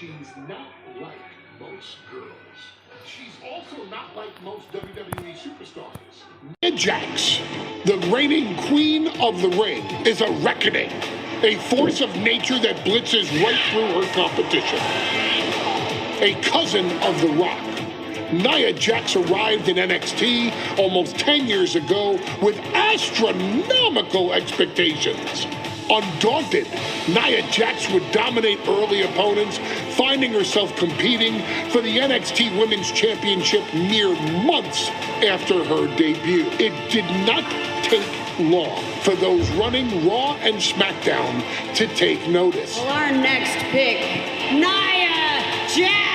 She's not like most girls. She's also not like most WWE superstars. Nia Jax, the reigning queen of the ring, is a reckoning, a force of nature that blitzes right through her competition. A cousin of The Rock, Nia Jax arrived in NXT almost 10 years ago with astronomical expectations. Undaunted, Nia Jax would dominate early opponents, finding herself competing for the NXT Women's Championship mere months after her debut. It did not take long for those running Raw and SmackDown to take notice. Well, our next pick, Nia Jax!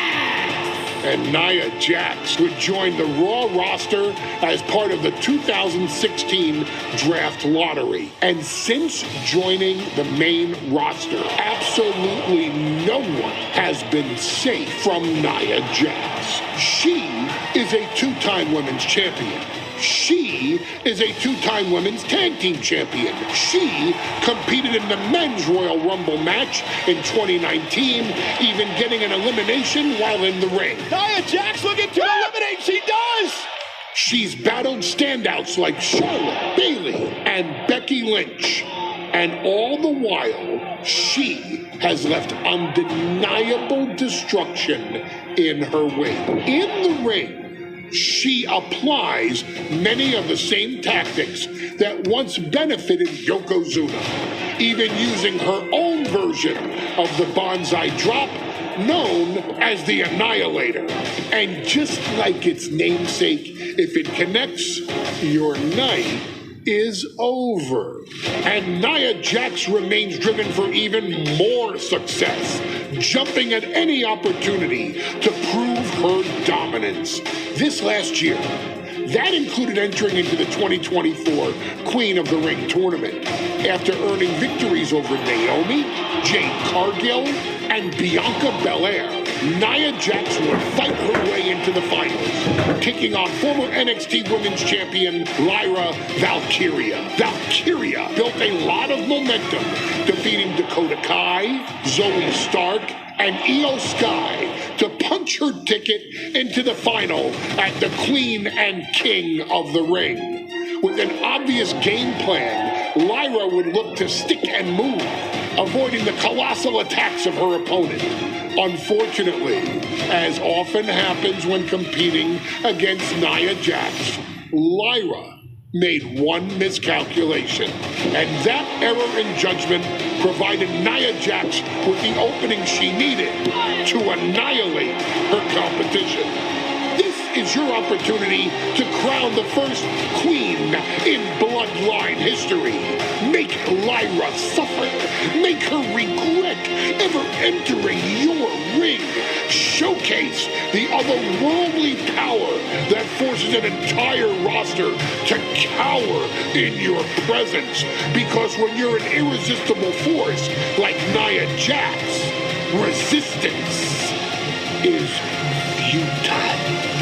And Nia Jax would join the Raw roster as part of the 2016 draft lottery. And since joining the main roster, absolutely no one has been safe from Nia Jax. She is a two-time women's champion. She is a two-time women's tag team champion. She competed in the men's Royal Rumble match in 2019, even getting an elimination while in the ring. Nia Jax looking to eliminate, she does! She's battled standouts like Charlotte, Bayley, and Becky Lynch. And all the while, she has left undeniable destruction in her wake. In the ring, she applies many of the same tactics that once benefited Yokozuna, even using her own version of the bonsai drop known as the Annihilator. And just like its namesake, if it connects, your night is over. And Nia Jax remains driven for even more success, jumping at any opportunity to prove her dominance. This last year, that included entering into the 2024 Queen of the Ring tournament after earning victories over Naomi, Jade Cargill, and Bianca Belair. Nia Jax would fight her way into the finals, taking on former NXT Women's Champion Lyra Valkyria. Valkyria built a lot of momentum, defeating Dakota Kai, Zoe Stark, and Io Sky to punch her ticket into the final at the Queen and King of the Ring. With an obvious game plan, Lyra would look to stick and move, avoiding the colossal attacks of her opponent. Unfortunately, as often happens when competing against Nia Jax, Lyra made one miscalculation, and that error in judgment provided Nia Jax with the opening she needed to annihilate her competition. This is your opportunity to crown the first queen in Bloodline history. Make Lyra suffer. Make her regret ever entering your ring. Showcase the otherworldly power that forces an entire roster to cower in your presence. Because when you're an irresistible force like Nia Jax, resistance is futile.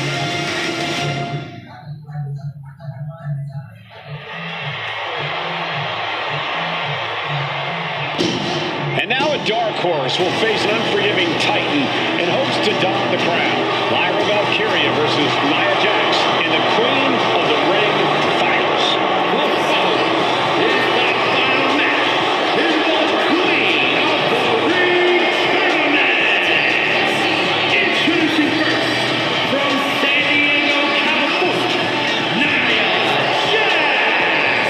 And now a dark horse will face an unforgiving titan in hopes to don the crown. Lyra Valkyria versus Nia Jax in the Queen of the Ring finals. Is the final match in the Queen of the Ring tournament. Introducing first from San Diego, California, Nia Jax.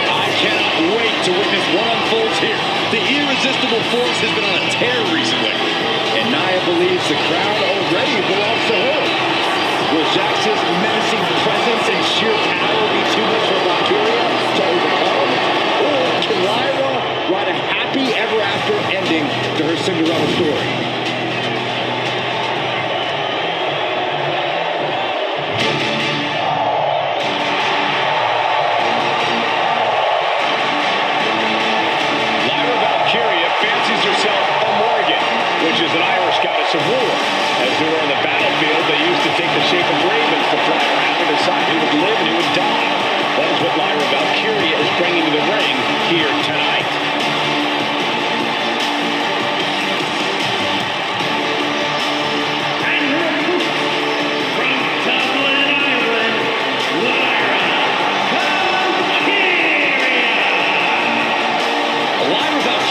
I cannot wait to witness what unfolds here. The irresistible force has been on a tear recently, and Nia believes the crown already belongs to her. Will Jax's menacing presence and sheer power be too much for Valkyria to overcome? Or can Lyra write a happy ever-after ending to her Cinderella story? Which is an Irish goddess of war. As they were on the battlefield, they used to take the shape of ravens to fly around and decide who would live and who would die. That is what Lyra Valkyria is bringing to the ring here tonight.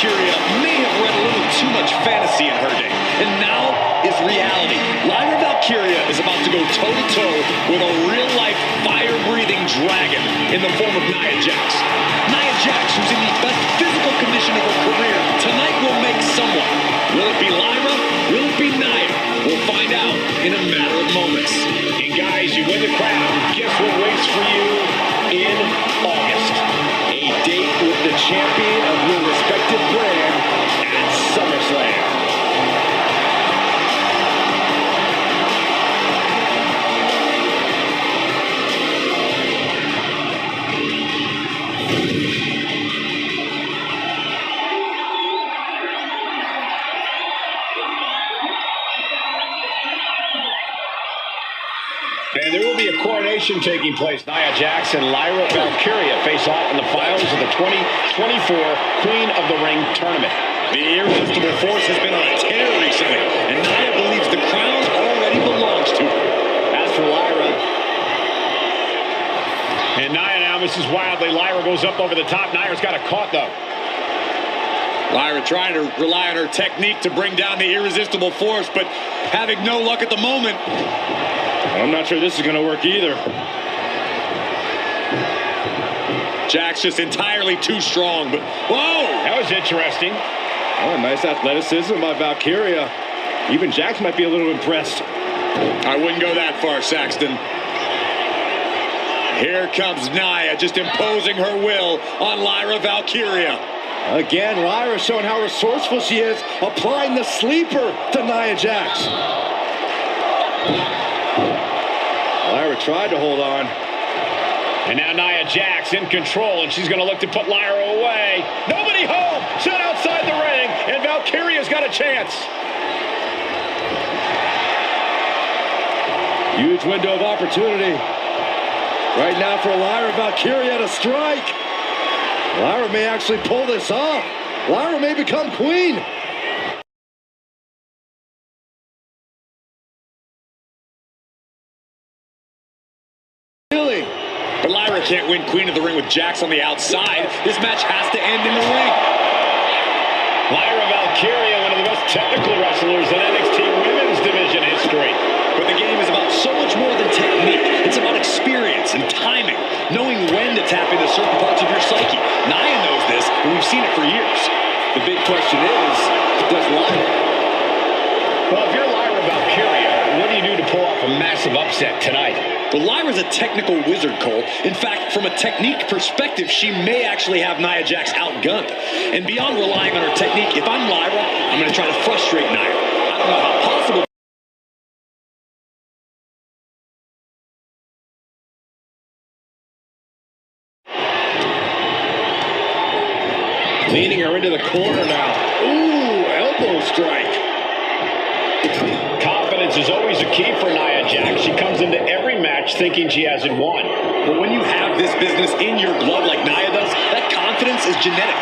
Valkyria may have read a little too much fantasy in her day, and now is reality. Lyra Valkyria is about to go toe-to-toe with a real-life, fire-breathing dragon in the form of Nia Jax. Nia Jax, who's in the best physical condition of her career, tonight will make someone. Will it be Lyra? Will it be Nia? We'll find out in a matter of moments. And guys, you win the crown. Guess what waits for you in August? A date with the champion of your respective brand at SummerSlam. And there will be a coronation taking place. Nia Jax and Lyra Valkyria face off in the finals of the 2024 Queen of the Ring tournament. The irresistible force has been on a tear recently, and Nia believes the crown already belongs to her. As for Lyra, and Nia now misses wildly. Lyra goes up over the top. Nia's got a caught, though. Lyra trying to rely on her technique to bring down the irresistible force, but having no luck at the moment. I'm not sure this is going to work either. Jax just entirely too strong, but whoa! That was interesting. Oh, nice athleticism by Valkyria. Even Jax might be a little impressed. I wouldn't go that far, Saxton. Here comes Nia, just imposing her will on Lyra Valkyria. Again, Lyra showing how resourceful she is, applying the sleeper to Nia Jax. Lyra tried to hold on. And now Nia Jax in control, and she's going to look to put Lyra away. Nobody home! Set outside the ring, and Valkyria's got a chance. Huge window of opportunity. Right now for Lyra Valkyria to strike. Lyra may actually pull this off. Lyra may become queen. But Lyra can't win Queen of the Ring with Jax on the outside. This match has to end in the ring. Lyra Valkyria, one of the most technical wrestlers in NXT Women's Division history. But the game is about so much more than technique. It's about experience and timing, knowing when to tap into certain parts of your psyche. Nia knows this, and we've seen it for years. The big question is, does Lyra? Well, if you're Lyra Valkyria, what do you do to pull off a massive upset tonight? Well, Lyra's a technical wizard, Cole. In fact, from a technique perspective, she may actually have Nia Jax outgunned. And beyond relying on her technique, if I'm Lyra, I'm going to try to frustrate Nia. I don't know how possible. Leading her into the corner now. Ooh, elbow strike. Confidence is always a key for Nia Jax. She comes into every match thinking she hasn't won. But when you have this business in your blood like Nia does, that confidence is genetic.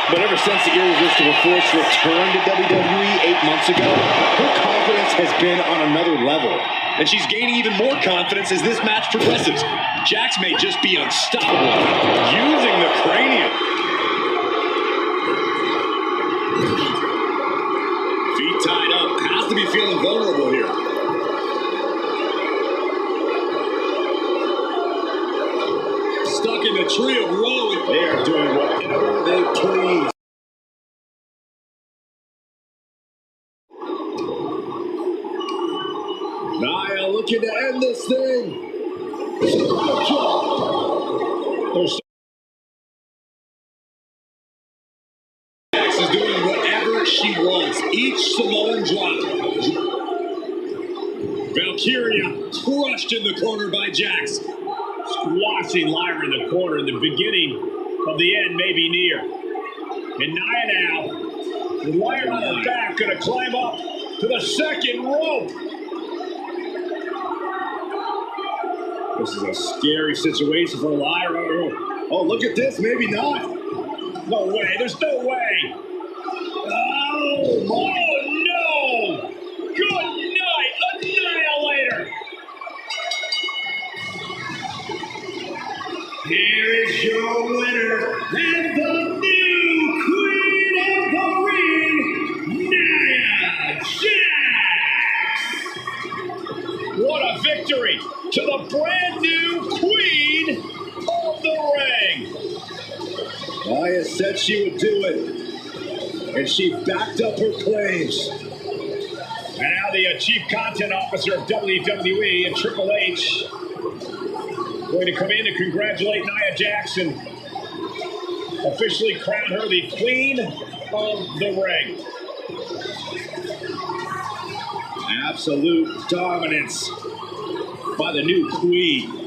But ever since the irresistible force returned to WWE 8 months ago, her confidence has been on another level. And she's gaining even more confidence as this match progresses. Jax may just be unstoppable, using the cranium. Feet tied up, has to be feeling vulnerable here. Stuck in the tree of woe. They are doing whatever they please. Nia looking to end this thing. Jax is doing whatever she wants. Each Samoan drop. Valkyria crushed in the corner by Jax. Squashing Lyra in the corner, in the beginning of the end may be near. And Nia now, with Lyra on her back, going to climb up to the second rope. This is a scary situation for Lyra. Oh, look at this. Maybe not. No way. There's no way. Oh, my. Oh, no. Good night. Annihilator. Here is your winner and the new Queen of said she would do it, and she backed up her claims. And now the Chief Content Officer of WWE and Triple H going to come in to congratulate Nia Jax and officially crown her the Queen of the Ring. Absolute dominance by the new Queen.